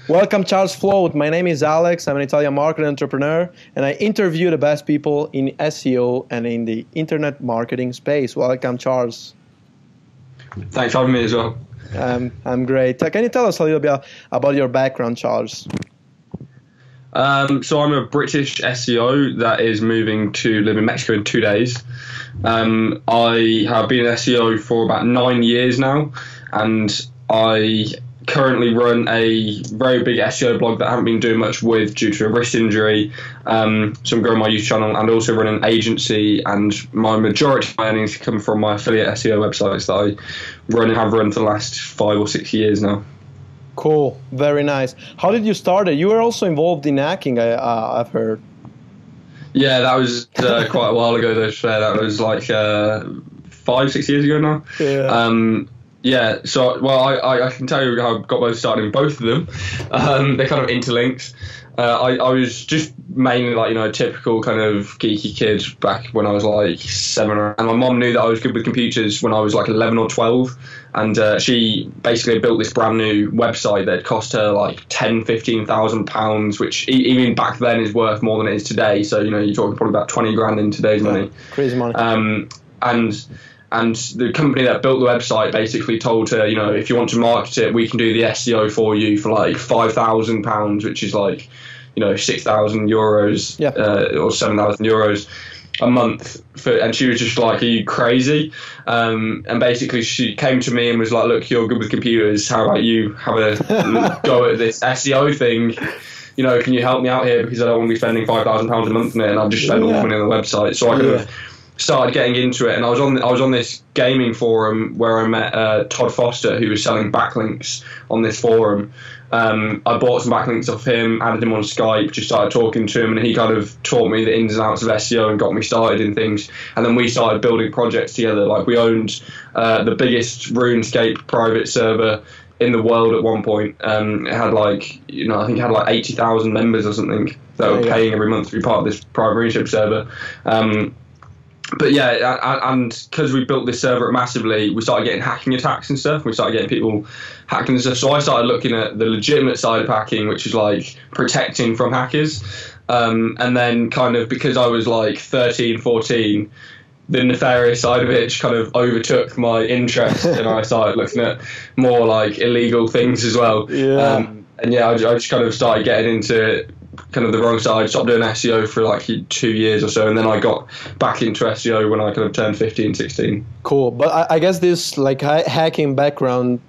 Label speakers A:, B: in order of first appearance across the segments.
A: Welcome, Charles Floate. My name is Alex. I'm an Italian marketing entrepreneur, and I interview the best people in SEO and in the internet marketing space. Welcome, Charles.
B: Thanks for having me as well.
A: I'm great. Can you tell us a little bit about your background, Charles?
B: So I'm a British SEO that is moving to live in Mexico in 2 days. I have been an SEO for about 9 years now, and I currently run a very big SEO blog that I haven't been doing much with due to a wrist injury. So I'm growing my YouTube channel and also run an agency, and my majority of my earnings come from my affiliate SEO websites that I run and have run for the last 5 or 6 years now.
A: Cool, very nice. How did you start it? You were also involved in hacking, I've heard.
B: Yeah, that was quite a while ago, though. That was like 5, 6 years ago now.
A: Yeah.
B: Yeah, so, well, I can tell you how I got both started in both of them. They're kind of interlinked. I was just mainly like, a typical kind of geeky kid back when I was like 7, and my mom knew that I was good with computers when I was like 11 or 12, and she basically built this brand new website that cost her like £10,000-15,000, which even back then is worth more than it is today. So, you're talking probably about 20 grand in today's money.
A: Crazy money.
B: And the company that built the website basically told her, if you want to market it, we can do the SEO for you for like £5,000, which is like, €6,000 or €7,000 a month. And she was just like, are you crazy? And basically she came to me and was like, look, you're good with computers. How about you have a go at this SEO thing? Can you help me out here? Because I don't want to be spending £5,000 a month on it, and I've just spent all the money on the website. So I kind of started getting into it, and I was on this gaming forum where I met Todd Foster, who was selling backlinks on this forum. I bought some backlinks off him, added him on Skype, just started talking to him, and he kind of taught me the ins and outs of SEO and got me started in things. And then we started building projects together. Like, we owned the biggest RuneScape private server in the world at one point. It had like, I think it had like 80,000 members or something that were paying every month to be part of this private RuneScape server. But yeah, and because we built this server massively, we started getting hacking attacks and stuff. We started getting people hacking and stuff. So I started looking at the legitimate side of hacking, which is like protecting from hackers. And then kind of because I was like 13, 14, the nefarious side of it just kind of overtook my interest, and I started looking at more like illegal things as well.
A: Yeah.
B: And yeah, I just kind of started getting into kind of the wrong side, stopped doing SEO for like 2 years or so, and then I got back into SEO when I kind of turned 15, 16.
A: Cool. But I guess this like hacking background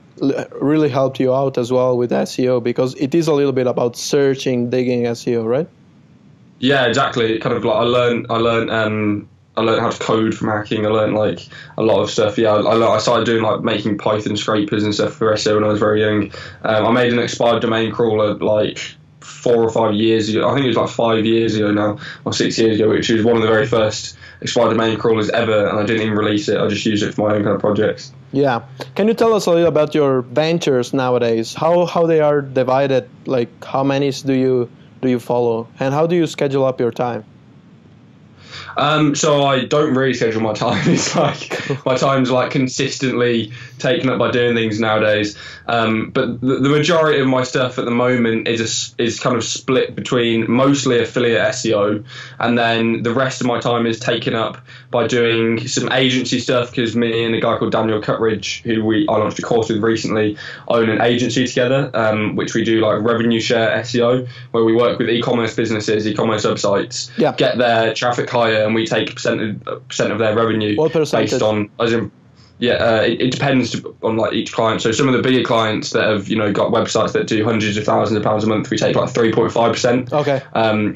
A: really helped you out as well with SEO, because it is a little bit about searching, digging SEO, right?
B: Yeah, exactly. Kind of like I learned how to code from hacking. I learned like a lot of stuff. Yeah, I started doing like making Python scrapers and stuff for SEO when I was very young. I made an expired domain crawler like 4 or 5 years ago. I think it was like 5 years ago now, or 6 years ago, which was one of the very first expired domain crawlers ever, and I didn't even release it. I just used it for my own kind of projects.
A: Yeah. Can you tell us a little about your ventures nowadays? How they are divided? Like, how many do you follow, and how do you schedule up your time?
B: So I don't really schedule my time. It's like my time's like consistently taken up by doing things nowadays. But the majority of my stuff at the moment is kind of split between mostly affiliate SEO, and then the rest of my time is taken up by doing some agency stuff, because me and a guy called Daniel Cutridge, who I launched a course with recently, own an agency together, which we do like revenue share SEO, where we work with e-commerce businesses, e-commerce websites, get their traffic higher, and we take a percent of their revenue.
A: What percentage?
B: Based on, as in, it depends on like each client. So some of the bigger clients that have got websites that do hundreds of thousands of pounds a month, we take like 3.5%.
A: Okay.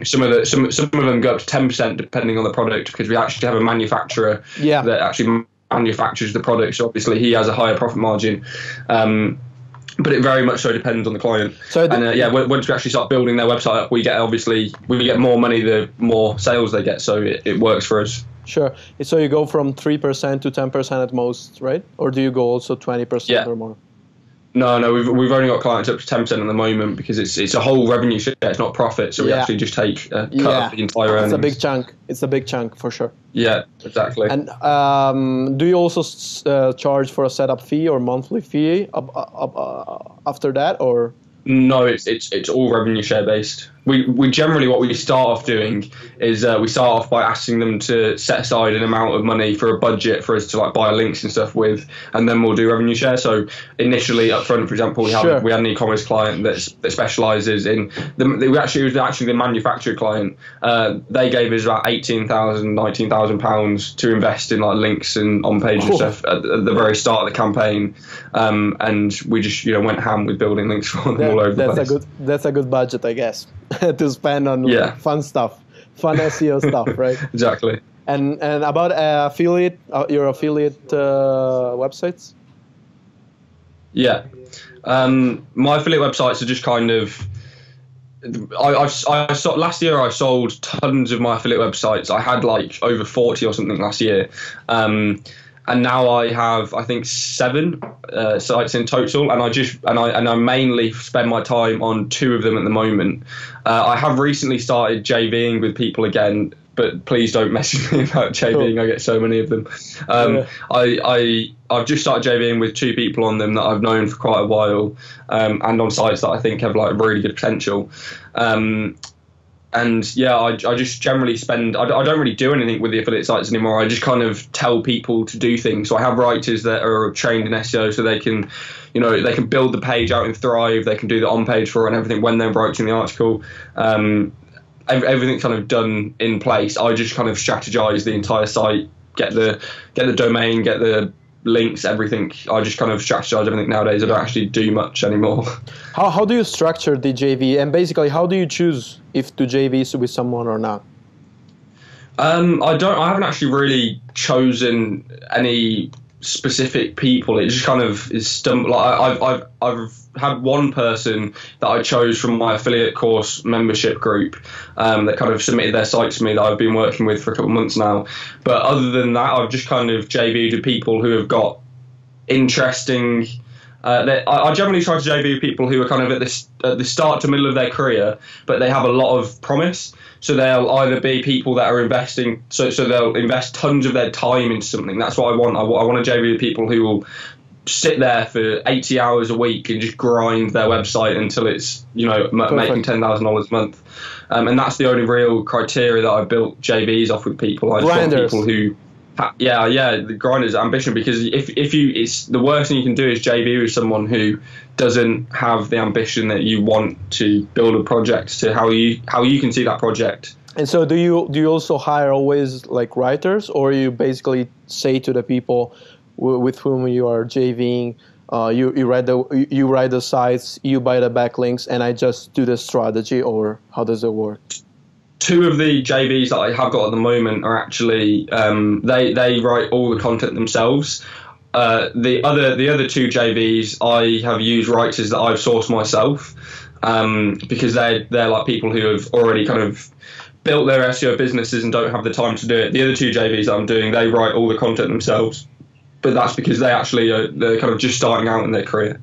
B: Some of them go up to 10% depending on the product, because we actually have a manufacturer that actually manufactures the product. So obviously he has a higher profit margin. But it very much so depends on the client. So once we actually start building their website up, we get more money the more sales they get. So it works for us.
A: Sure. So you go from 3% to 10% at most, right? Or do you go also 20% or more?
B: No, we've only got clients up to 10% at the moment, because it's a whole revenue share, it's not profit, so we actually just take a cut of the entire earnings.
A: It's a big chunk for sure.
B: Yeah, exactly.
A: And do you also charge for a setup fee or monthly fee after that, or
B: No, it's all revenue share based. We generally, what we start off doing is we start off by asking them to set aside an amount of money for a budget for us to like buy links and stuff with, and then we'll do revenue share. So initially up front, for example, we had an e-commerce client that specialises in it was actually the manufacturer client. They gave us about £19,000 to invest in like links and on page and stuff at the very start of the campaign, and we just went ham with building links for them all over the place.
A: That's a good budget, I guess. To spend on fun stuff, fun SEO stuff, right?
B: Exactly.
A: And about affiliate, your affiliate websites? Yeah.
B: My affiliate websites are just kind of. I last year I sold tons of my affiliate websites. I had like over 40 or something last year. And now I have, I think, 7 sites in total, and I mainly spend my time on 2 of them at the moment. I have recently started JVing with people again, but please don't message me about JVing. I get so many of them. I've just started JVing with 2 people on them that I've known for quite a while, and on sites that I think have like really good potential. And yeah, I just generally spend. I don't really do anything with the affiliate sites anymore. I just kind of tell people to do things. So I have writers that are trained in SEO, so they can, they can build the page out in Thrive. They can do the on page for it and everything when they're writing the article. Everything's kind of done in place. I just kind of strategize the entire site, get the domain, get the links, everything. I just kind of strategize everything nowadays. I don't actually do much anymore.
A: How do you structure the JV, and basically how do you choose if to JV with someone or not?
B: I haven't actually really chosen any specific people. It just kind of is I've had one person that I chose from my affiliate course membership group that kind of submitted their site to me that I've been working with for a couple of months now. But other than that, I've just kind of JV'd with people who have got interesting. I generally try to JV with people who are kind of at the start to middle of their career, but they have a lot of promise. So they'll either be people that are investing, so they'll invest tons of their time into something. That's what I want. I want to JV with people who will sit there for 80 hours a week and just grind their website until it's making $10,000 a month. And that's the only real criteria that I built JVs off with people. I just want people who. The grinder's ambition, because it's the worst thing you can do is JV with someone who doesn't have the ambition that you want to build a project to how you can see that project.
A: And so do you also hire always like writers, or you basically say to the people with whom you are JVing, you write the sites, you buy the backlinks, and I just do the strategy, or how does it work?
B: 2 of the JVs that I have got at the moment are actually they write all the content themselves. The other 2 JVs I have used writers that I've sourced myself, because they're like people who have already kind of built their SEO businesses and don't have the time to do it. The other 2 JVs that I'm doing, they write all the content themselves, but that's because they're kind of just starting out in their career.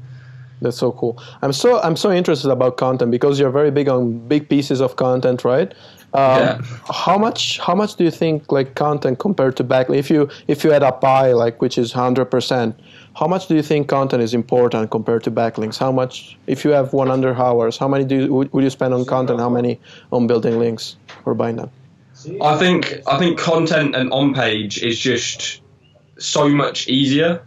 A: That's so cool. I'm so interested about content, because you're very big on big pieces of content, right? How much do you think like content compared to backlinks? If you had a pie which is 100%, how much do you think content is important compared to backlinks? How much, if you have 100 hours, how many would you spend on content? How many on building links or buying them?
B: I think content and on page is just so much easier.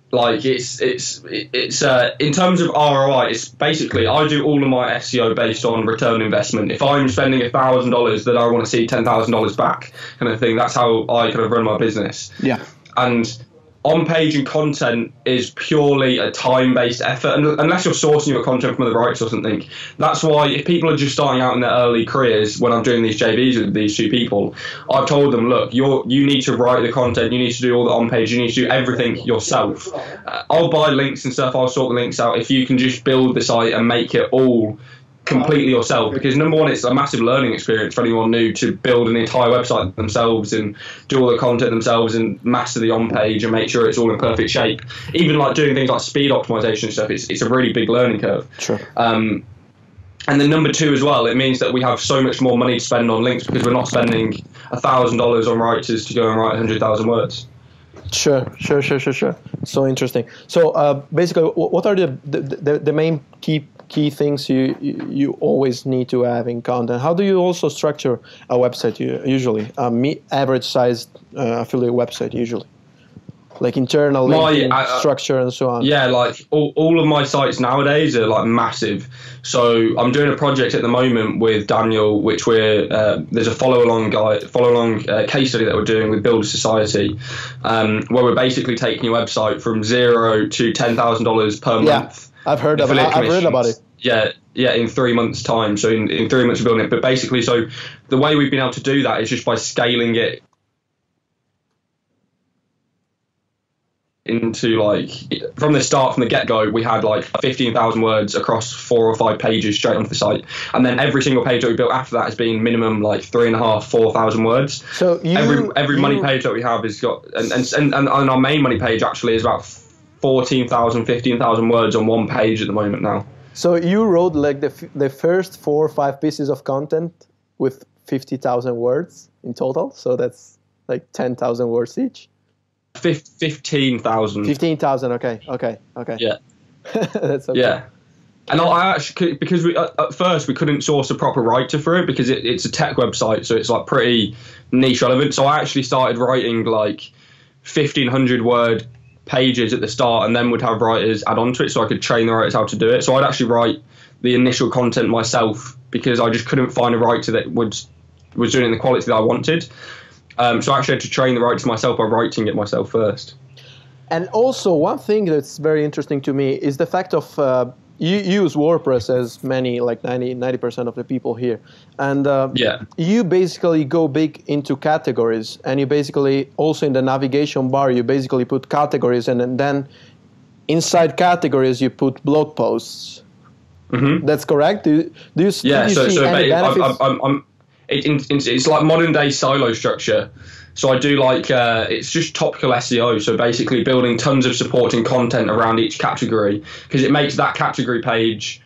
B: Like it's in terms of ROI, it's basically I do all of my SEO based on return on investment. If I'm spending $1,000, then I want to see $10,000 back, kind of thing. That's how I kind of run my business.
A: Yeah.
B: And on-page and content is purely a time-based effort, unless you're sourcing your content from other writers or something. That's why if people are just starting out in their early careers, when I'm doing these JVs with these 2 people, I've told them, look, you need to write the content, you need to do all the on-page, you need to do everything yourself. I'll buy links and stuff, I'll sort the links out if you can just build the site and make it all completely yourself, because number one, it's a massive learning experience for anyone new to build an entire website themselves and do all the content themselves and master the on page and make sure it's all in perfect shape. Even like doing things like speed optimization and stuff, it's a really big learning curve.
A: Sure.
B: And then number 2 as well, it means that we have so much more money to spend on links, because we're not spending $1,000 on writers to go and write 100,000 words.
A: Sure. So interesting. So basically, what are the main key things you always need to have in content? How do you also structure a website usually? Average sized affiliate website usually, like internal linking structure and so on.
B: Yeah, like all of my sites nowadays are like massive. So I'm doing a project at the moment with Daniel, which there's a follow along case study that we're doing with Builder Society, where we're basically taking your website from $0 to $10,000 per month.
A: I've heard about it.
B: Yeah, in 3 months' time. So in 3 months of building it. But basically, so the way we've been able to do that is just by scaling it into, like, from the get-go, we had like 15,000 words across 4 or 5 pages straight onto the site, and then every single page that we built after that has been minimum like 3,500-4,000 words. So every money page that we have has got, and our main money page actually is about 14,000, 15,000 words on one page at the moment now.
A: So you wrote like the first 4 or 5 pieces of content with 50,000 words in total, so that's like 10,000 words each.
B: 15,000.
A: 15,000. Okay.
B: Yeah.
A: That's okay.
B: Yeah. And I actually, because at first we couldn't source a proper writer for it because it's a tech website, so it's like pretty niche relevant. So I actually started writing like 1,500 word pages at the start, and then would have writers add on to it, so I could train the writers how to do it. So I'd actually write the initial content myself because I just couldn't find a writer that was doing it in the quality that I wanted. So I actually had to train the writers myself by writing it myself first.
A: And also, one thing that's very interesting to me is the fact of you use WordPress as many, like 90% of the people here. And you basically go big into categories. And you basically, also in the navigation bar, you basically put categories. And then inside categories, you put blog posts. Mm-hmm. That's correct? Do you see any benefits?
B: It's like modern day silo structure. So I do like, it's just topical SEO. So basically building tons of supporting content around each category, because it makes that category page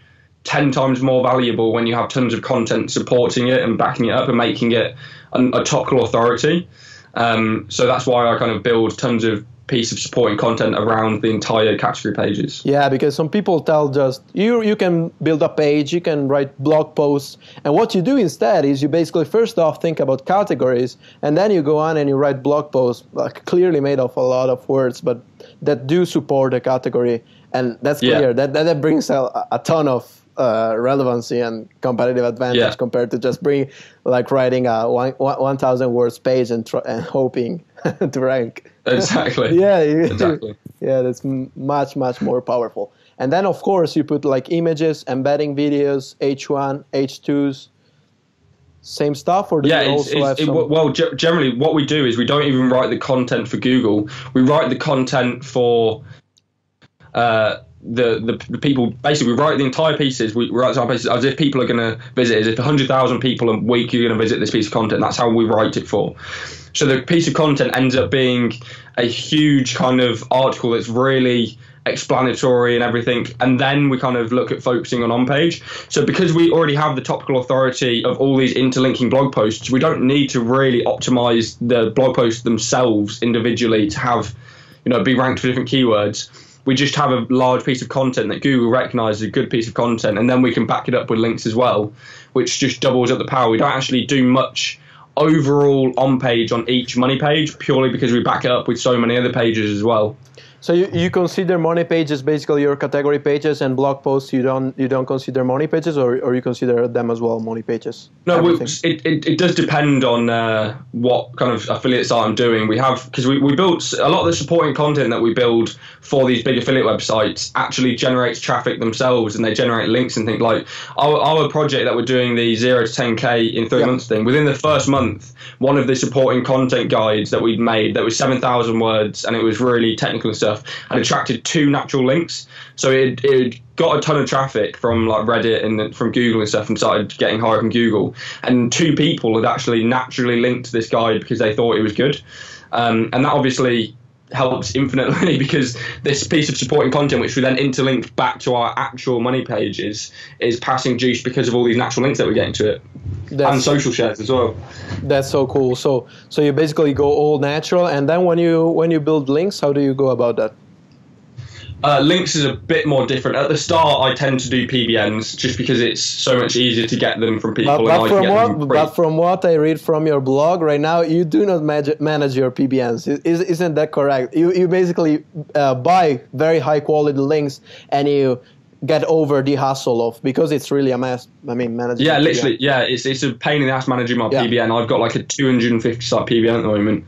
B: 10 times more valuable when you have tons of content supporting it and backing it up and making it a topical authority. So that's why I kind of build tons of piece of supporting content around the entire category pages.
A: Yeah, because some people tell just you can build a page, you can write blog posts, and what you do instead is you basically first off think about categories, and then you go on and you write blog posts, like clearly made of a lot of words, but that do support a category, and that's clear. That brings a ton of relevancy and competitive advantage compared to just writing a 1,000 words page and hoping to rank.
B: Exactly.
A: Exactly. Yeah, that's much more powerful. And then of course you put like images, embedding videos, H1, H2s, same stuff, or do you also have some?
B: Well, generally what we do is we don't even write the content for Google. We write the content for the people. Basically, we write the entire pieces. We write the entire pieces as if people are going to visit. As if 100,000 people a week are going to visit this piece of content. That's how we write it for. So the piece of content ends up being a huge kind of article that's really explanatory and everything, and then we kind of look at focusing on page. So because we already have the topical authority of all these interlinking blog posts, we don't need to really optimize the blog posts themselves individually to have, be ranked for different keywords. We just have a large piece of content that Google recognizes a good piece of content, and then we can back it up with links as well, which just doubles up the power. We don't actually do much overall on page on each money page, purely because we back it up with so many other pages as well.
A: So you consider money pages basically your category pages, and blog posts you don't consider money pages, or you consider them as well money pages?
B: No, it does depend on what kind of affiliate site I'm doing. We have, because we built a lot of the supporting content that we build for these big affiliate websites actually generates traffic themselves, and they generate links and things like our project that we're doing, the 0 to 10K in 3 months thing. Within the first month, one of the supporting content guides that we'd made that was 7,000 words, and it was really technical and stuff, and attracted 2 natural links. So it got a ton of traffic from like Reddit and from Google and stuff, and started getting higher from Google. And 2 people had actually naturally linked to this guide because they thought it was good. And that obviously helps infinitely because this piece of supporting content, which we then interlink back to our actual money pages, is passing juice because of all these natural links that we're getting to it. And social shares as well.
A: That's so cool. So you basically go all natural, and then when you build links, how do you go about that?
B: Links is a bit more different. At the start, I tend to do PBNs just because it's so much easier to get them from people.
A: But from what I read from your blog right now, you do not manage your PBNs. Isn't that correct? You basically buy very high quality links and you get over the hassle of, because it's really a mess. I mean, managing.
B: Yeah, literally. Yeah, it's a pain in the ass managing my PBN. I've got like a 250 site PBN at the moment.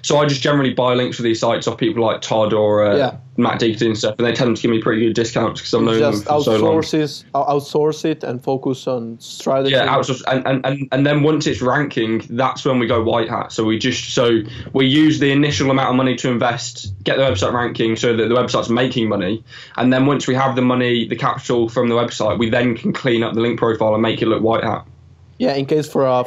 B: So I just generally buy links for these sites off people like Todd or Matt Deaton and stuff, and they tend to give me pretty good discounts because I've known them for so long.
A: Outsource it and focus on strategy.
B: Yeah, outsource, and then once it's ranking, that's when we go white hat. So we use the initial amount of money to invest, get the website ranking so that the website's making money, and then once we have the money, the capital from the website, we then can clean up the link profile and make it look white hat.
A: Yeah, in case for a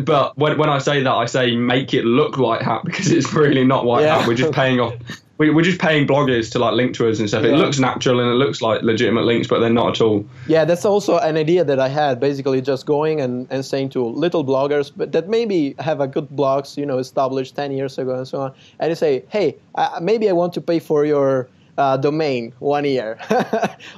B: but when I say that, I say make it look white hat because it's really not white hat. We're just paying off. We're just paying bloggers to like link to us and stuff. It looks natural and it looks like legitimate links, but they're not at all. Yeah,
A: that's also an idea that I had. Basically, just going and saying to little bloggers, but that maybe have a good blogs, established 10 years ago and so on, and you say, hey, maybe I want to pay for your domain 1 year.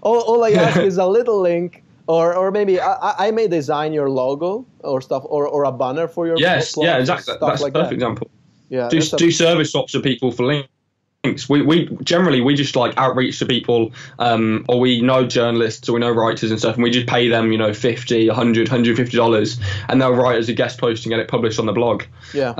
A: all I ask is a little link. Or maybe I may design your logo or stuff, or a banner for your
B: blog, exactly. That's like a perfect example.
A: Yeah,
B: do service swaps for people for links. We generally just like outreach to people, or we know journalists or we know writers and stuff, and we just pay them $50, $100, $150, and they'll write as a guest post and get it published on the blog.
A: Yeah.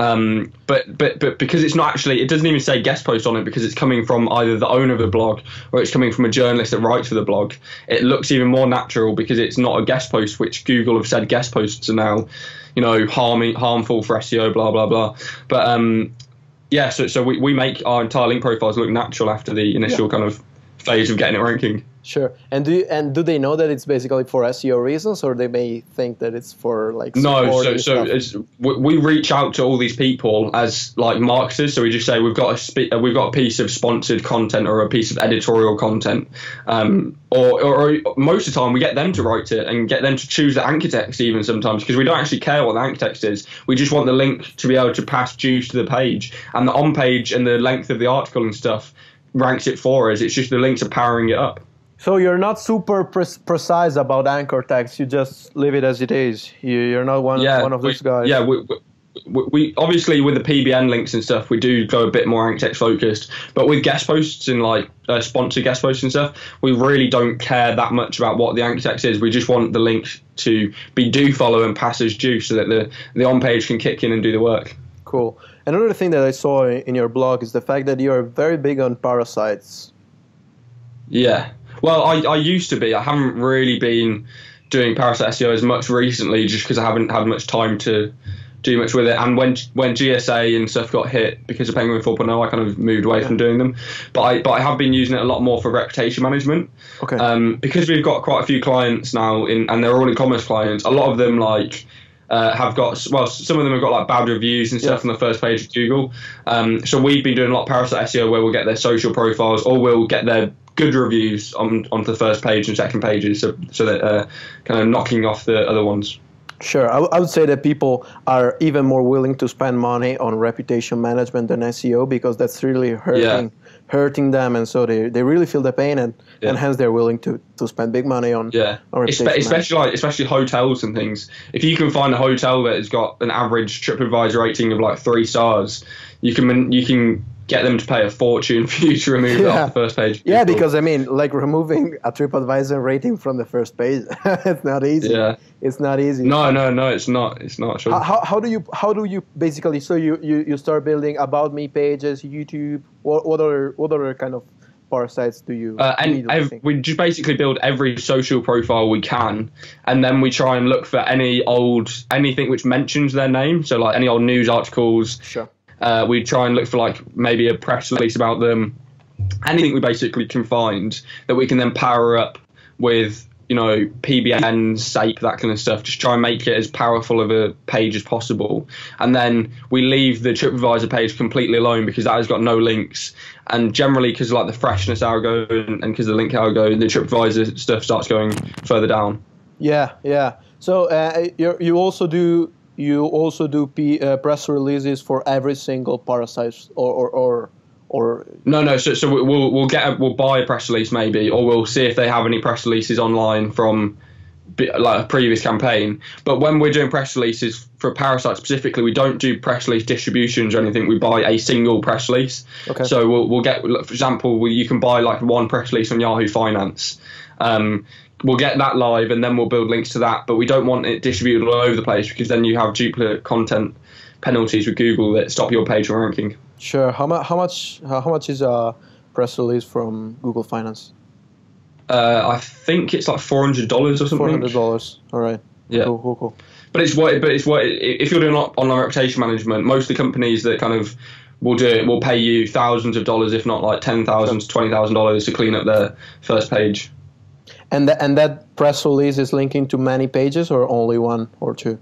B: But because it's not actually, it doesn't even say guest post on it because it's coming from either the owner of the blog or it's coming from a journalist that writes for the blog. It looks even more natural because it's not a guest post, which Google have said guest posts are now, harmful for SEO, blah blah blah. But yeah, so we make our entire link profiles look natural after the initial kind of phase of getting it ranking.
A: Sure. And do they know that it's basically for SEO reasons, or they may think that it's for like
B: we reach out to all these people as like marketers. So we just say we've got a piece of sponsored content or a piece of editorial content, or most of the time we get them to write it and get them to choose the anchor text even sometimes, because we don't actually care what the anchor text is. We just want the link to be able to pass juice to the page, and the on page and the length of the article and stuff ranks it for us. It's just the links are powering it up.
A: So you're not super precise about anchor text. You just leave it as it is. You're not one of those guys.
B: Yeah, we obviously with the PBN links and stuff, we do go a bit more anchor text focused. But with guest posts and like sponsored guest posts and stuff, we really don't care that much about what the anchor text is. We just want the link to be do follow and pass as juice so that the on page can kick in and do the work.
A: Cool. Another thing that I saw in your blog is the fact that you're very big on parasites.
B: Yeah. Well, I used to be. I haven't really been doing parasite SEO as much recently just because I haven't had much time to do much with it. And when GSA and stuff got hit because of Penguin 4.0, I kind of moved away from doing them. But I have been using it a lot more for reputation management.
A: Okay.
B: Because we've got quite a few clients now, and they're all e-commerce clients. A lot of them have got, some of them have got like bad reviews and stuff on the first page of Google. So we've been doing a lot of parasite SEO where we'll get their social profiles or we'll get their good reviews onto the first page and second pages, so that kind of knocking off the other ones.
A: Sure, I would say that people are even more willing to spend money on reputation management than SEO because that's really hurting them, and so they really feel the pain, and hence they're willing to spend big money on
B: especially hotels and things. If you can find a hotel that has got an average TripAdvisor rating of like 3 stars, you can get them to pay a fortune for you to remove it off the first page.
A: Yeah, because I mean, like removing a TripAdvisor rating from the first page, it's not easy.
B: Yeah,
A: it's not easy.
B: No, it's not. It's not. Sure.
A: How do you basically? So you start building about me pages, YouTube. What other kind of parasites do you?
B: We just basically build every social profile we can, and then we try and look for anything which mentions their name. So like any old news articles.
A: Sure.
B: We try and look for like maybe a press release about them, anything we basically can find that we can then power up with PBN, SAPE, that kind of stuff. Just try and make it as powerful of a page as possible. And then we leave the TripAdvisor page completely alone because that has got no links. And generally, because of like the freshness algo and because of the link algo, the TripAdvisor stuff starts going further down.
A: Yeah. So you also do press releases for every single parasite or
B: no. So we'll buy a press release maybe, or we'll see if they have any press releases online from like a previous campaign. But when we're doing press releases for Parasite specifically, we don't do press release distributions or anything. We buy a single press release. Okay. So we'll get, for example, you can buy like one press release on Yahoo Finance. We'll get that live and then we'll build links to that. But we don't want it distributed all over the place because then you have duplicate content penalties with Google that stop your page from ranking.
A: Sure. How much is a press release from Google Finance?
B: I think it's like $400 or something.
A: $400. All right.
B: Yeah.
A: Cool.
B: But it's what if you're doing online reputation management, most of the companies that kind of will do it will pay you thousands of dollars, if not like $10,000 to $20,000 to clean up their first page.
A: And that press release is linking to many pages or only one or two?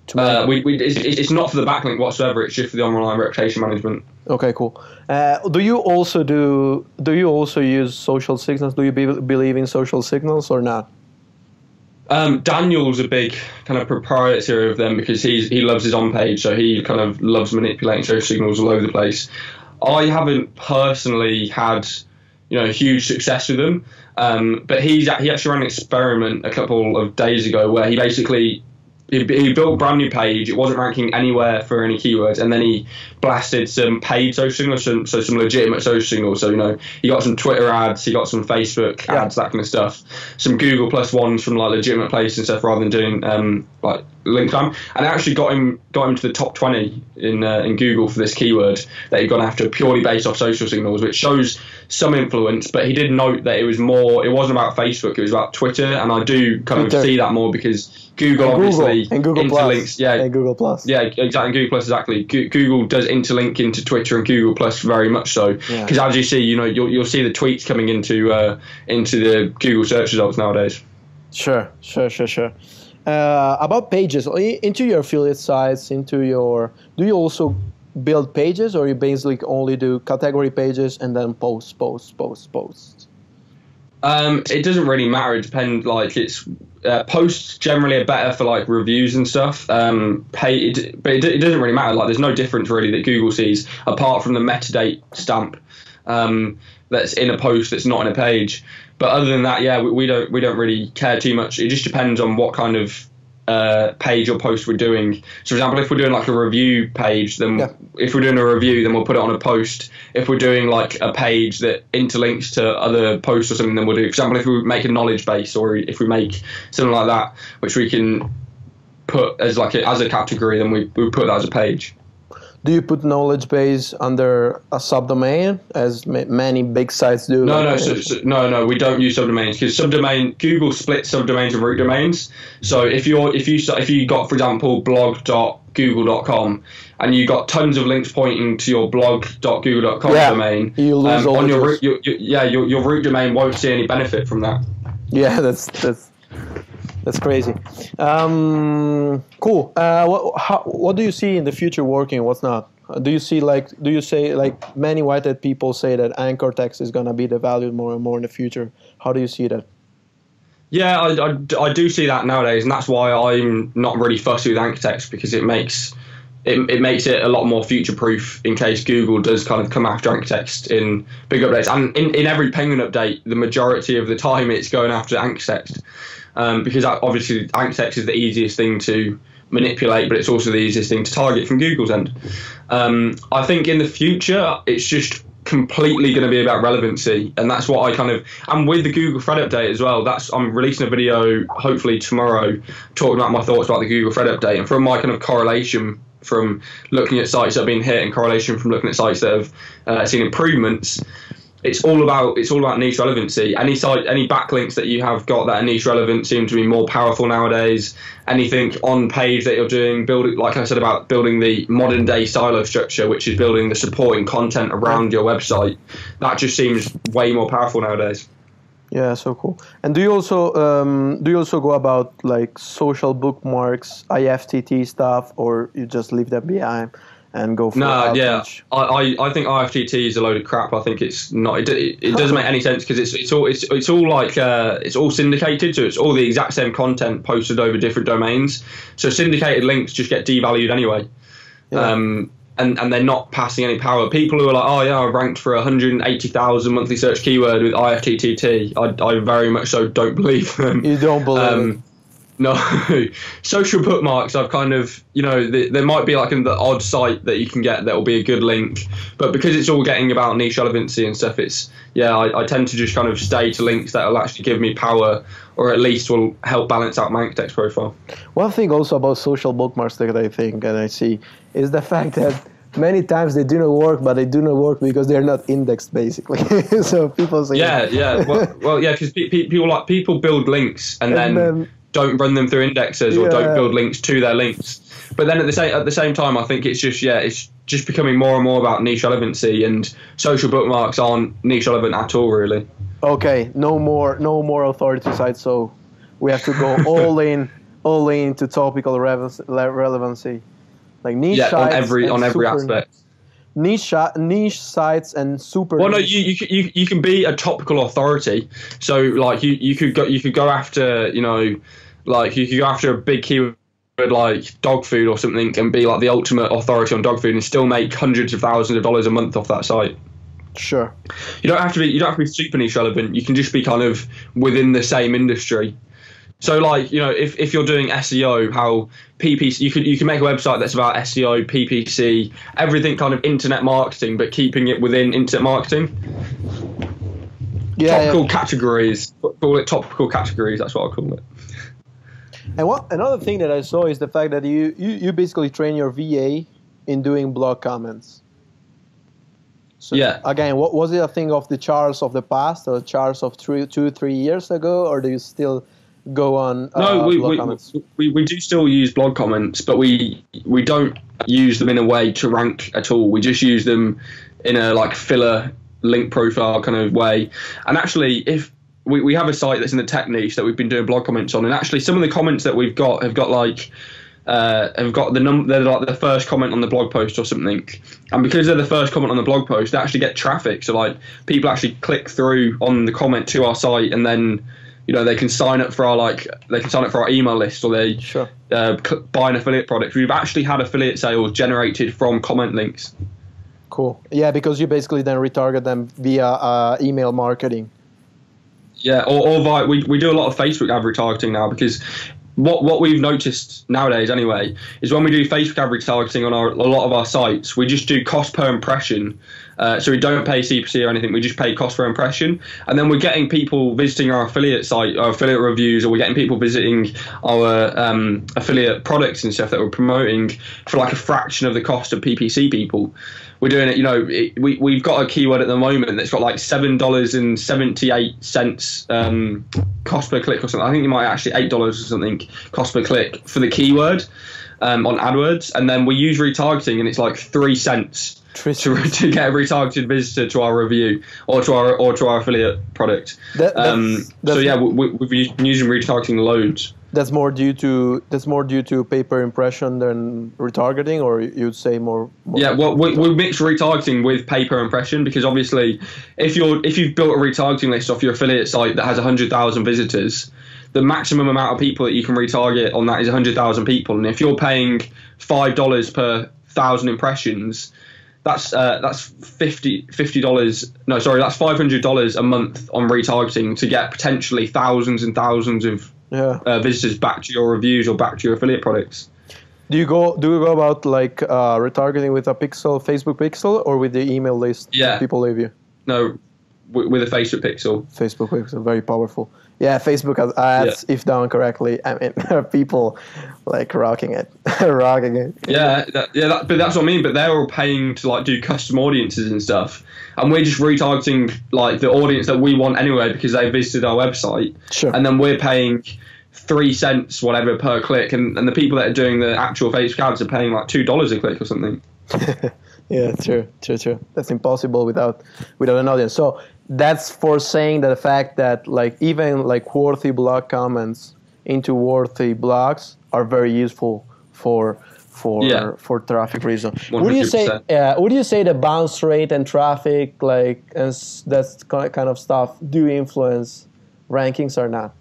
B: It's not for the backlink whatsoever. It's just for the online reputation management.
A: Okay, cool. Do you also use social signals? Do you believe in social signals or not?
B: Daniel's a big kind of proprietor of them because he loves his on page, so he kind of loves manipulating social signals all over the place. I haven't personally had huge success with them, but he actually ran an experiment a couple of days ago where he basically. He built a brand new page. It wasn't ranking anywhere for any keywords, and then he blasted some paid social signals, so some legitimate social signals. So he got some Twitter ads, he got some Facebook ads, that kind of stuff. Some Google Plus ones from like legitimate places and stuff, rather than doing like link time. And it actually got him to the top 20 in Google for this keyword that he'd gone after purely based off social signals, which shows some influence. But he did note that it wasn't about Facebook, it was about Twitter, and I do kind of see that more because. Google obviously
A: and Google
B: interlinks,
A: Plus, and Google Plus.
B: Yeah, exactly. Google Plus, exactly. Google does interlink into Twitter and Google Plus very much so. Because as you see, you'll see the tweets coming into the Google search results nowadays.
A: Sure. About pages, into your affiliate sites, do you also build pages, or you basically only do category pages and then posts?
B: It doesn't really matter. It depends. Like it's posts generally are better for like reviews and stuff. But it doesn't really matter. Like there's no difference really that Google sees apart from the metadate stamp that's in a post that's not in a page. But other than that, we don't really care too much. It just depends on what kind of page or post we're doing. So for example, if we're doing like a review page, then if we're doing a review, then we'll put it on a post. If we're doing like a page that interlinks to other posts or something, then we'll do, for example, if we make a knowledge base, or if we make something like that, which we can put as a category, then we put that as a page.
A: Do you put knowledge base under a subdomain, as many big sites do?
B: No, we don't use subdomains because Google splits subdomains and root domains. So if you got, for example, blog.google.com and you got tons of links pointing to your blog.google.com domain,
A: you lose all
B: on your root, your root domain won't see any benefit from that.
A: Yeah, that's crazy. Cool. What do you see in the future working? What's not? Do you say many white hat people say that anchor text is gonna be devalued more and more in the future? How do you see that?
B: Yeah, I do see that nowadays, and that's why I'm not really fussy with anchor text, because it makes it a lot more future proof in case Google does kind of come after anchor text in big updates. And in every Penguin update, the majority of the time it's going after anchor text. Because obviously anchor text is the easiest thing to manipulate, but it's also the easiest thing to target from Google's end. I think in the future it's just completely going to be about relevancy, and that's what and with the Google Thread update as well, I'm releasing a video hopefully tomorrow talking about my thoughts about the Google Thread update, and from my kind of correlation from looking at sites that have been hit and correlation from looking at sites that have seen improvements. It's all about niche relevancy. Any backlinks that you have got that are niche relevant seem to be more powerful nowadays. Anything on page that you're doing, like I said about building the modern day silo structure, which is building the supporting content around your website, that just seems way more powerful nowadays.
A: Yeah, so cool. And do you also go about like social bookmarks, IFTT stuff, or you just leave them behind and go for outreach?
B: I think IFTT is a load of crap. I think it's not. It doesn't make any sense because it's all like it's all syndicated, so it's all the exact same content posted over different domains. So syndicated links just get devalued anyway. Yeah. And they're not passing any power. People who are like, oh yeah, I ranked for 180,000 monthly search keyword with IFTTT. I very much so don't believe them.
A: You don't believe it?
B: No. Social bookmarks, I've kind of, there might be like the odd site that you can get that will be a good link, but because it's all getting about niche relevancy and stuff, I tend to just kind of stay to links that will actually give me power, or at least will help balance out my index profile. One
A: thing also about social bookmarks that I think and I see is the fact that many times they do not work, but they do not work because they're not indexed, basically. So people say,
B: well, because people build links and then don't run them through indexes or don't build links to their links. But then at the same time, I think it's just becoming more and more about niche relevancy, and social bookmarks aren't niche relevant at all, really.
A: Okay, no more authority sites, so we have to go all in to topical relevancy, like niche sites
B: on every aspect.
A: Niche sites and super.
B: Well, no, you can be a topical authority. So like you could go after a big keyword like dog food or something and be like the ultimate authority on dog food and still make hundreds of thousands of dollars a month off that site.
A: Sure.
B: You don't have to be super niche relevant. You can just be kind of within the same industry. So like, if you're doing SEO, how PPC, you can make a website that's about SEO, PPC, everything kind of internet marketing, but keeping it within internet marketing. Topical categories. Call it topical categories. That's what I call it.
A: And another thing that I saw is the fact that you basically train your VA in doing blog comments. So again, what was it a thing of the charts of the past or charts of 2-3 years ago, or do you still go on blog comments?
B: We do still use blog comments, but we don't use them in a way to rank at all. We just use them in a like filler link profile kind of way. And actually, if we have a site that's in the tech niche that we've been doing blog comments on, and actually some of the comments that we've got have got they're like the first comment on the blog post or something, and because they're the first comment on the blog post, they actually get traffic. So like people actually click through on the comment to our site, and then they can sign up for our email list, or they buy an affiliate product. We've actually had affiliate sales generated from comment links.
A: Cool. Yeah, because you basically then retarget them via email marketing.
B: Yeah, or via we do a lot of Facebook ad retargeting now, because what we've noticed nowadays anyway is when we do Facebook ad retargeting on a lot of our sites, we just do cost per impression. So we don't pay CPC or anything, we just pay cost per impression. And then we're getting people visiting our affiliate site, our affiliate reviews, or we're getting people visiting our affiliate products and stuff that we're promoting for like a fraction of the cost of PPC people. We're doing it, we've got a keyword at the moment that's got like $7.78 cost per click or something. I think it might actually $8 or something cost per click for the keyword on AdWords. And then we use retargeting, and it's like 3 cents to get a retargeted visitor to our review or to our affiliate product. We've been using retargeting loads.
A: That's more due to pay per impression than retargeting, or you'd say more?
B: Yeah, well, we mix retargeting with pay per impression, because obviously, if you've built a retargeting list off your affiliate site that has 100,000 visitors, the maximum amount of people that you can retarget on that is 100,000 people, and if you're paying $5 per 1,000 impressions, that's $50. No, sorry, that's $500 a month on retargeting to get potentially thousands and thousands of visitors back to your reviews or back to your affiliate products.
A: Do you go about like retargeting with a Facebook pixel, or with the email list that people leave you?
B: No, with a Facebook pixel.
A: Facebook pixel, very powerful. Yeah, Facebook has ads, if done correctly. I mean, people like rocking it.
B: But that's what I mean. But they're all paying to like do custom audiences and stuff, and we're just retargeting like the audience that we want anyway, because they visited our website.
A: Sure.
B: And then we're paying 3 cents whatever per click, and the people that are doing the actual Facebook ads are paying like $2 a click or something.
A: Yeah, true. That's impossible without an audience. So that's for saying that the fact that like even like worthy blog comments into worthy blogs are very useful for traffic reasons.
B: 100%.
A: Would you say the bounce rate and traffic like and that kind of stuff do influence rankings or not?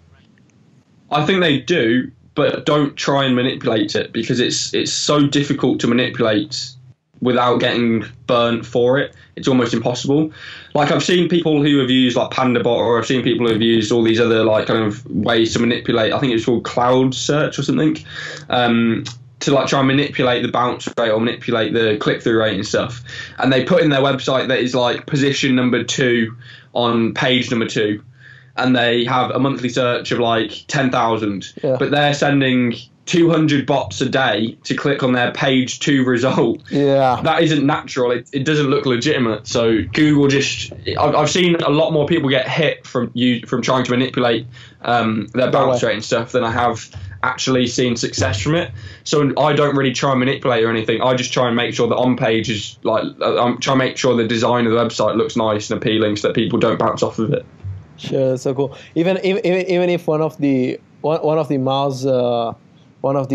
B: I think they do, but don't try and manipulate it, because it's so difficult to manipulate without getting burnt for it. It's almost impossible. Like, I've seen people who have used like PandaBot, or I've seen people who have used all these other like kind of ways to manipulate. I think it's called cloud search or something, to like try and manipulate the bounce rate or manipulate the click-through rate and stuff. And they put in their website that is like position number 2 on page number 2. And they have a monthly search of like 10,000, but they're sending 200 bots a day to click on their page 2 result.
A: Yeah,
B: that isn't natural. It doesn't look legitimate. So Google I've seen a lot more people get hit from trying to manipulate their bounce rate and stuff than I have actually seen success from it. So I don't really try and manipulate or anything. I just try and make sure that on page is like, I'm trying to make sure the design of the website looks nice and appealing so that people don't bounce off of it.
A: Sure, that's so cool. Even if one of the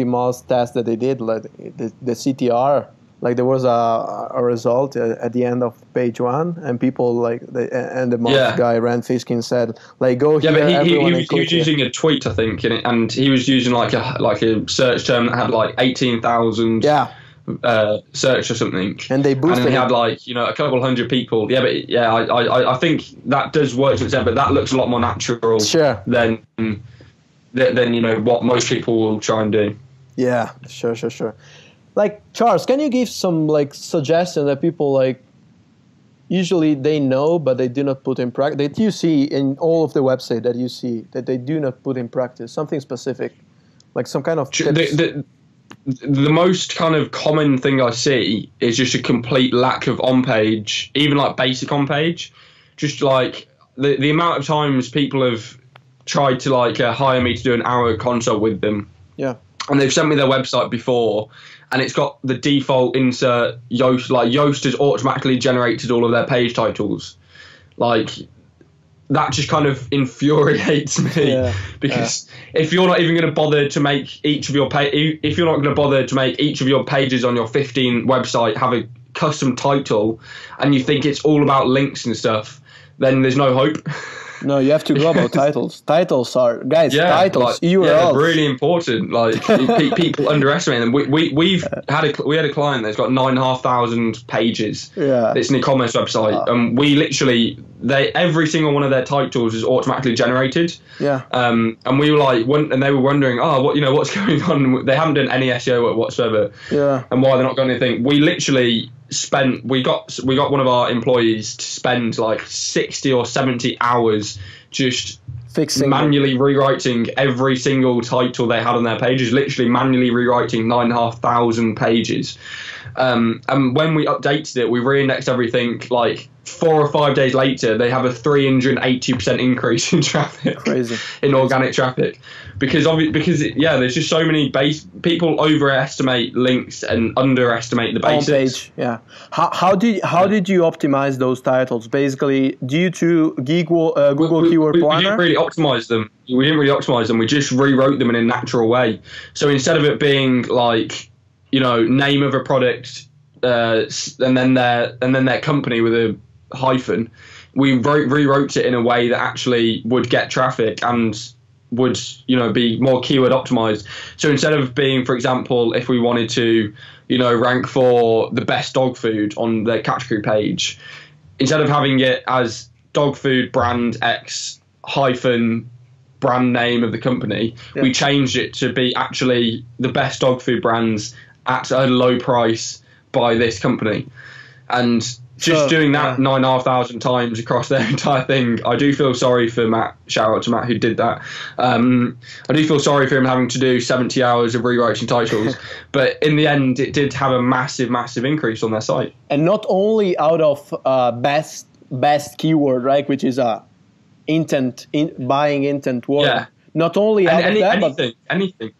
A: mouse tests that they did, like the CTR, like there was a result at the end of page 1, and people like and the mouse guy Rand Fishkin said like go here.
B: Yeah, but he was using a tweet, I think, and he was using like a search term that had like 18,000. Search or something,
A: and they boosted.
B: And he had like a couple hundred people. Yeah, but I think that does work to an extent, but that looks a lot more natural than what most people will try and do.
A: Yeah, sure. Like, Charles, can you give some like suggestions that people like usually they know but they do not put in practice, that you see in all of the website that you see that they do not put in practice, something specific, like some kind of tips?
B: The most kind of common thing I see is just a complete lack of on-page, even like basic on-page. Just like the amount of times people have tried to like hire me to do an hour consult with them.
A: Yeah.
B: And they've sent me their website before, and it's got the default insert Yoast. Like, Yoast has automatically generated all of their page titles. Like, that just kind of infuriates me, because if you're not even going to bother to make each of your if you're not going to bother to make each of your pages on your 15 website have a custom title, and you think it's all about links and stuff, then there's no hope.
A: No, you have to go about titles. Titles are titles.
B: Like,
A: URLs.
B: Yeah, they're really important. Like, people underestimate them. We had a client that's got 9,500 pages.
A: Yeah,
B: it's an e-commerce website, and we literally every single one of their titles is automatically generated.
A: Yeah.
B: And we were like, and they were wondering, what's going on? They haven't done any SEO work whatsoever.
A: Yeah.
B: And why they're not doing anything? We literally we got one of our employees to spend like 60 or 70 hours just
A: fixing,
B: manually rewriting every single title they had on their pages, literally manually rewriting 9,500 pages. And when we updated it, we reindexed everything. Like 4 or 5 days later, they have a 380% increase in traffic.
A: Crazy.
B: In organic traffic, because there's just so many people overestimate links and underestimate the basics.
A: Homepage, yeah. How did you optimize those titles? Basically, due to Google Keyword Planner?
B: We didn't really optimize them. We just rewrote them in a natural way. So instead of it being like, name of a product, and then their company with a hyphen, we rewrote it in a way that actually would get traffic and would be more keyword optimized. So instead of being, for example, if we wanted to rank for the best dog food on the category page, instead of having it as dog food brand X hyphen brand name of the company, we changed it to be actually the best dog food brands at a low price by this company. And just doing that 9,500 times across their entire thing, I do feel sorry for Matt. Shout out to Matt who did that. I do feel sorry for him having to do 70 hours of rewriting titles. But in the end, it did have a massive, massive increase on their site. And
A: not only out of best keyword, right, which is a buying intent word.
B: Yeah.
A: Not only out of that,
B: but anything.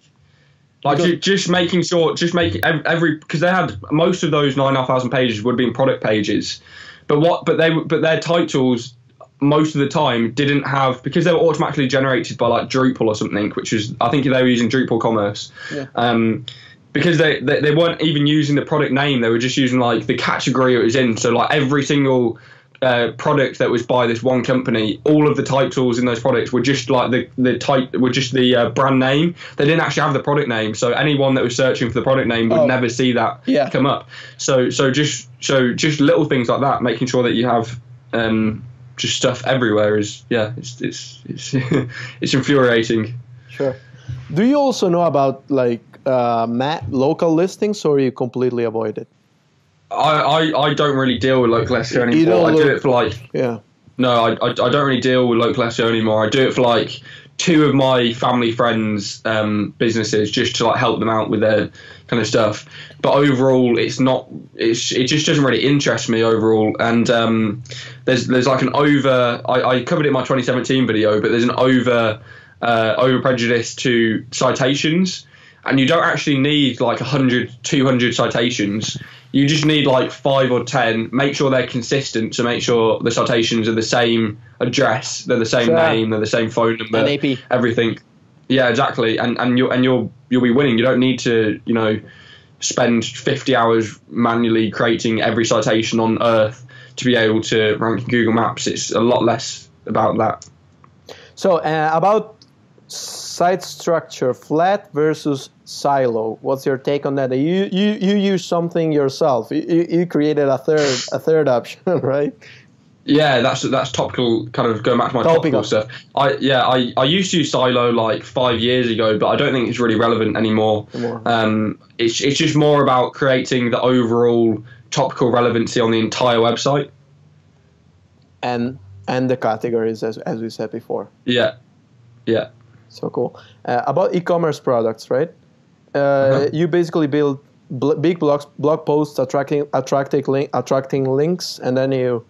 B: Like, just making sure, because they had most of those 9,500 pages would have been product pages, but their titles most of the time didn't have, because they were automatically generated by like Drupal or something, which is, I think they were using Drupal Commerce. Yeah. Because they weren't even using the product name, they were just using like the category it was in. So like every single product that was by this one company, all of the titles in those products were just like the brand name. They didn't actually have the product name, so anyone that was searching for the product name would never see that come up. So just little things like that, making sure that you have just stuff everywhere is it's it's infuriating.
A: Sure. Do you also know about like local listings, or you completely avoid it?
B: I don't really deal with local SEO anymore. I do it for like no, I don't really deal with local SEO anymore. I do it for like two of my family friends' businesses, just to like help them out with their kind of stuff. But overall, it just doesn't really interest me overall. And there's like an I covered it in my 2017 video, but there's an over prejudice to citations, and you don't actually need like 100, 200 citations. You just need like 5 or 10. Make sure they're consistent. So make sure the citations are the same address, they're the same name, they're the same phone number,
A: NAP.
B: Everything. Yeah, exactly. And you'll be winning. You don't need to spend 50 hours manually creating every citation on Earth to be able to rank in Google Maps. It's a lot less about that.
A: So about site structure, flat versus silo. What's your take on that? You use something yourself. You created a third option, right?
B: Yeah, that's topical. Kind of going back to my topical stuff. I used to use silo like 5 years ago, but I don't think it's really relevant anymore. It's just more about creating the overall topical relevancy on the entire website. And
A: the categories, as we said before.
B: Yeah.
A: So cool. About e-commerce products, right? You basically build big blog posts attracting links, and then you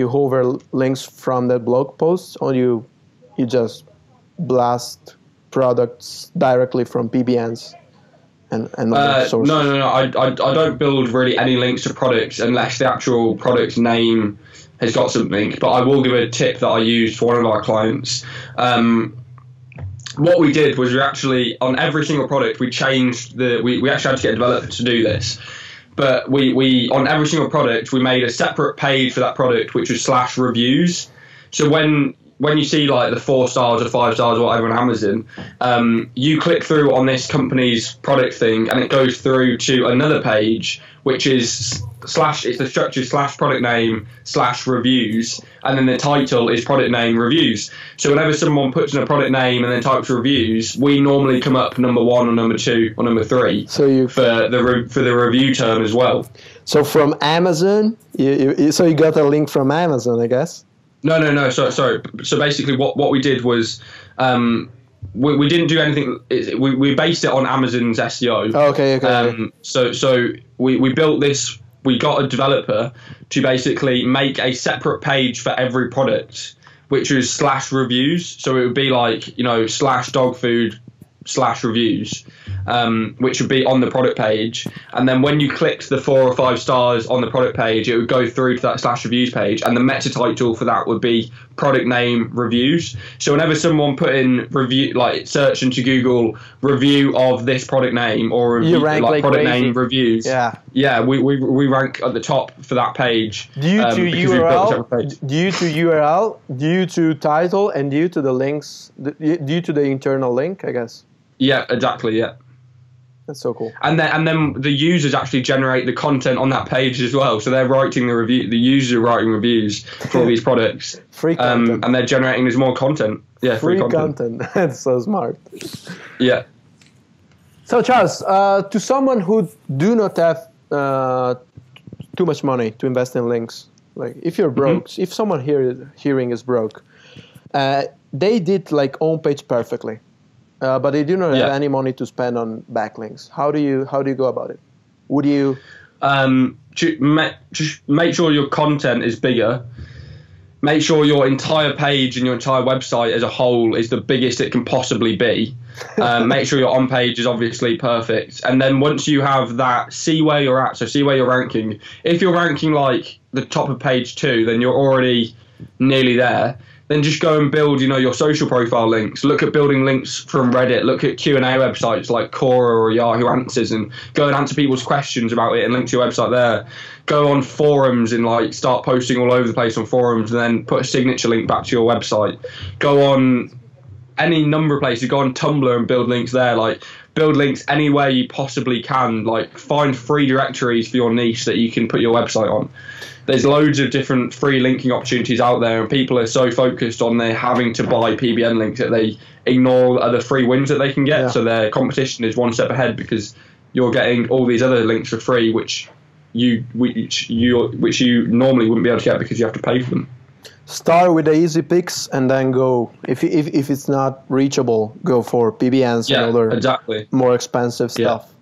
A: hover links from that blog post, or you just blast products directly from PBNs and sources.
B: No. I don't build really any links to products unless the actual product name has got something. But I will give a tip that I used for one of our clients. What we did was we actually, on every single product, we changed we actually had to get a developer to do this. But we on every single product, we made a separate page for that product, which was /reviews. So when you see like the 4 stars or 5 stars or whatever on Amazon, you click through on this company's product thing, and it goes through to another page, which is it's the structure /product name /reviews, and then the title is product name reviews. So whenever someone puts in a product name and then types reviews, we normally come up number 1 or number 2 or number 3 for the review term as well. So
A: from Amazon, you got a link from Amazon, I guess.
B: No. Sorry. So basically, what we did was we didn't do anything. We based it on Amazon's SEO.
A: Oh, okay.
B: So we built this. We got a developer to basically make a separate page for every product, which was /reviews. So it would be like /dog food /reviews, which would be on the product page. And then when you clicked the 4 or 5 stars on the product page, it would go through to that /reviews page, and the meta title for that would be product name reviews. So whenever someone put in review, like search into Google review of this product name, or review, like product crazy. Name reviews, we rank at the top for that page.
A: Due to URL, due to title, and due to the links, due to the internal link, I guess.
B: Yeah, exactly. Yeah,
A: that's so cool.
B: And then the users actually generate the content on that page as well. So they're writing the review. The users are writing reviews for all these products.
A: Free content.
B: And they're generating as more content. Yeah, free content.
A: That's so smart.
B: Yeah.
A: So Charles, to someone who do not have too much money to invest in links, like if you're broke, if someone hearing is broke, they did like own page perfectly. But they do not have any money to spend on backlinks. How do you go about it? Would you
B: just make sure your content is bigger? Make sure your entire page and your entire website as a whole is the biggest it can possibly be. Make sure your on page is obviously perfect. And then once you have that, see where you're at. So see where you're ranking. If you're ranking like the top of page 2, then you're already nearly there, then just go and build, your social profile links. Look at building links from Reddit. Look at Q&A websites like Quora or Yahoo Answers, and go and answer people's questions about it and link to your website there. Go on forums and start posting all over the place on forums, and then put a signature link back to your website. Go on any number of places. Go on Tumblr and build links there. Build links anywhere you possibly can. Find free directories for your niche that you can put your website on. There's loads of different free linking opportunities out there, and people are so focused on their having to buy PBN links that they ignore other free wins that they can get. Yeah. So their competition is one step ahead because you're getting all these other links for free, which you normally wouldn't be able to get because you have to pay for them.
A: Start with the easy picks and then go. If it's not reachable, go for PBNs and other more expensive stuff.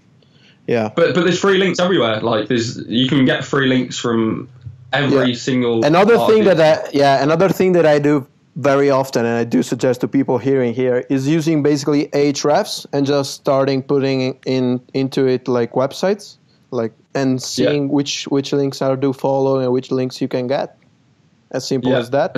A: Yeah.
B: But there's free links everywhere. You can get free links from every single.
A: Another thing that I do very often, and I do suggest to people hearing here, is using basically Ahrefs and just starting putting into it websites, and seeing which links are do follow and which links you can get. As simple as that.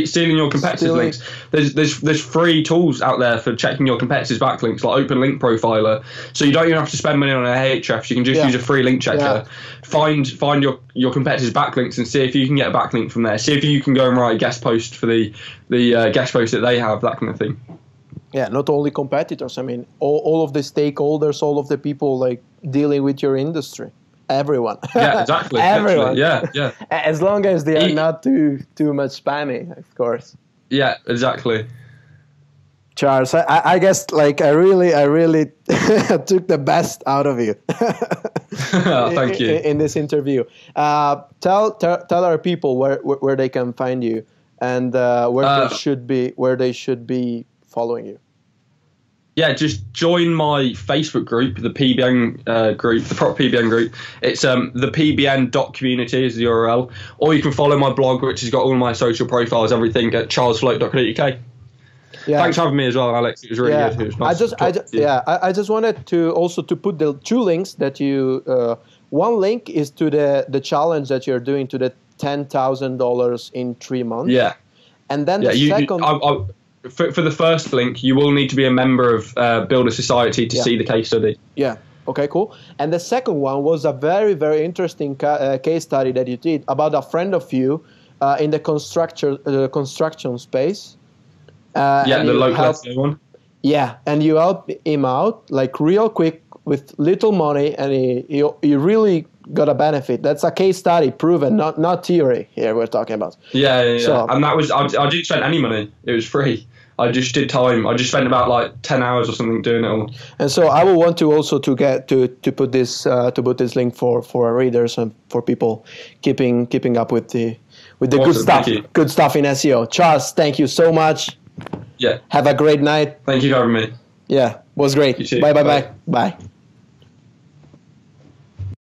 B: Stealing your competitors' links. There's free tools out there for checking your competitors' backlinks, like Open Link Profiler. So you don't even have to spend money on an Ahrefs. You can just use a free link checker. Find your competitors' backlinks and see if you can get a backlink from there. See if you can go and write a guest post for the guest post that they have, that kind of thing.
A: Yeah, not only competitors. I mean, all of the stakeholders, all of the people dealing with your industry. Everyone.
B: Yeah, exactly.
A: Everyone.
B: Yeah.
A: As long as they are not too much spammy, of course.
B: Yeah, exactly.
A: Charles, I guess I really took the best out of you.
B: Thank you.
A: In this interview. Tell our people where they can find you and where they should be following you.
B: Yeah, just join my Facebook group, the PBN group, the proper PBN group. It's the PBN.community is the URL. Or you can follow my blog, which has got all my social profiles, everything at charlesfloat.co.uk. Yeah. Thanks for having me as well, Alex. It was really good. It was nice
A: I just wanted to also put the two links that you. One link is to the challenge that you're doing to the $10,000 in 3 months.
B: Yeah.
A: And then the second.
B: For the first link, you will need to be a member of Builder Society to see the case study.
A: Yeah. Okay, cool. And the second one was a very, very interesting case study that you did about a friend of you in the construction space.
B: The local SEO one.
A: Yeah, and you helped him out real quick with little money, and he really got a benefit. That's a case study, proven, not theory. Here we're talking about.
B: Yeah. So, and that was I didn't spend any money. It was free. I just did time. I just spent about 10 hours or something doing it all.
A: And so I will want to also to put this link for our readers and for people keeping up with the
B: awesome,
A: good stuff in SEO. Charles, thank you so much.
B: Yeah.
A: Have a great night.
B: Thank you for having me.
A: Yeah, was great.
B: You too.
A: Bye.